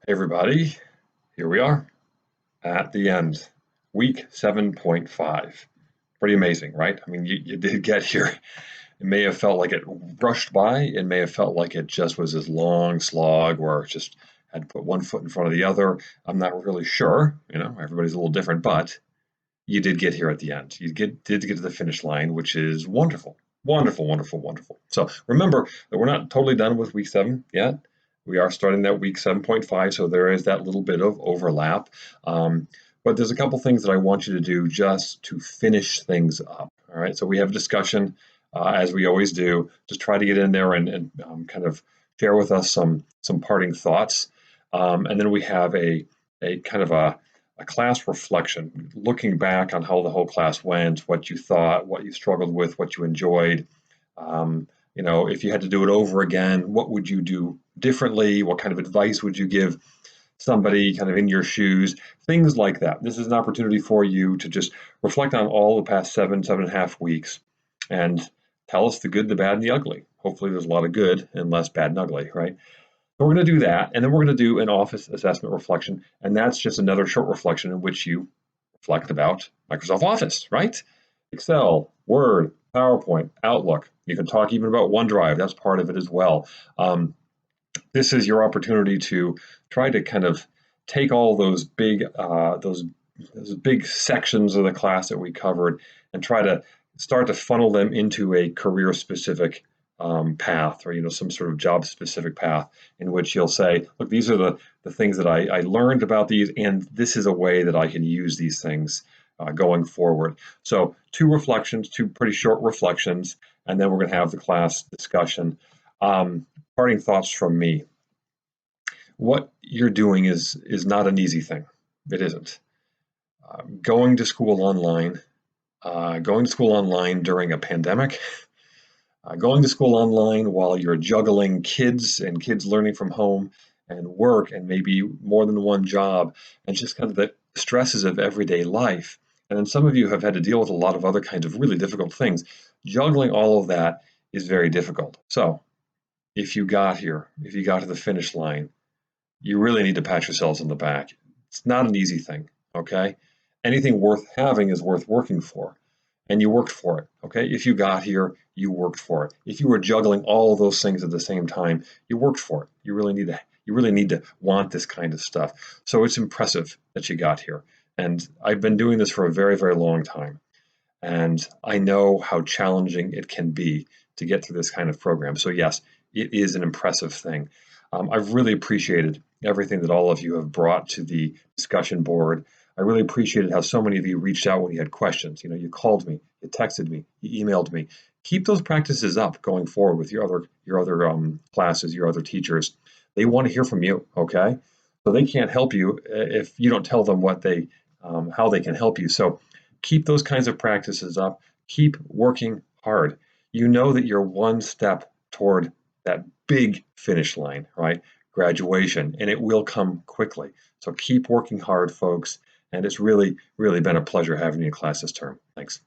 Hey everybody, here we are at the end, week 7.5. Pretty amazing, right? I mean, you did get here. It may have felt like it rushed by. It may have felt like it just was this long slog where it just had to put one foot in front of the other. I'm not really sure, everybody's a little different, but you did get here at the end. Did get to the finish line, which is wonderful. Wonderful, wonderful, wonderful. So remember that we're not totally done with week 7 yet. We are starting that week 7.5, so there is that little bit of overlap. But there's a couple things that I want you to do just to finish things up. All right, so we have a discussion, as we always do. Just try to get in there and kind of share with us some parting thoughts. And then we have a kind of a class reflection, looking back on how the whole class went, what you thought, what you struggled with, what you enjoyed. If you had to do it over again, what would you do differently? What kind of advice would you give somebody kind of in your shoes? Things like that. This is an opportunity for you to just reflect on all the past 7.5 weeks and tell us the good, the bad, and the ugly. Hopefully there's a lot of good and less bad and ugly, right? So we're going to do that, and then we're going to do an office assessment reflection, and that's just another short reflection in which you reflect about Microsoft Office, right? Excel, Word, PowerPoint, Outlook. You can talk even about OneDrive. That's part of it as well. This is your opportunity to try to kind of take all those big sections of the class that we covered and try to start to funnel them into a career-specific path, or some sort of job-specific path in which you'll say, look, these are the things that I learned about these, and this is a way that I can use these things going forward. So 2 pretty short reflections, and then we're going to have the class discussion. Parting thoughts from me. What you're doing is not an easy thing. It isn't. Going to school online during a pandemic, going to school online while you're juggling kids learning from home and work and maybe more than one job and just kind of the stresses of everyday life. And then some of you have had to deal with a lot of other kinds of really difficult things. Juggling all of that is very difficult. So if you got here, if you got to the finish line, you really need to pat yourselves on the back. It's not an easy thing, okay? Anything worth having is worth working for. And you worked for it, okay? If you got here, you worked for it. If you were juggling all of those things at the same time, you worked for it. You really need to want this kind of stuff. So it's impressive that you got here. And I've been doing this for a very, very long time. And I know how challenging it can be to get through this kind of program. So yes, it is an impressive thing. I've really appreciated everything that all of you have brought to the discussion board. I really appreciated how so many of you reached out when you had questions. You called me, you texted me, you emailed me. Keep those practices up going forward with your other classes, your other teachers. They want to hear from you, okay? So they can't help you if you don't tell them how they can help you. So keep those kinds of practices up. Keep working hard. You know that you're one step toward that big finish line, right? Graduation, and it will come quickly. So keep working hard, folks. And it's really, really been a pleasure having you in class this term. Thanks.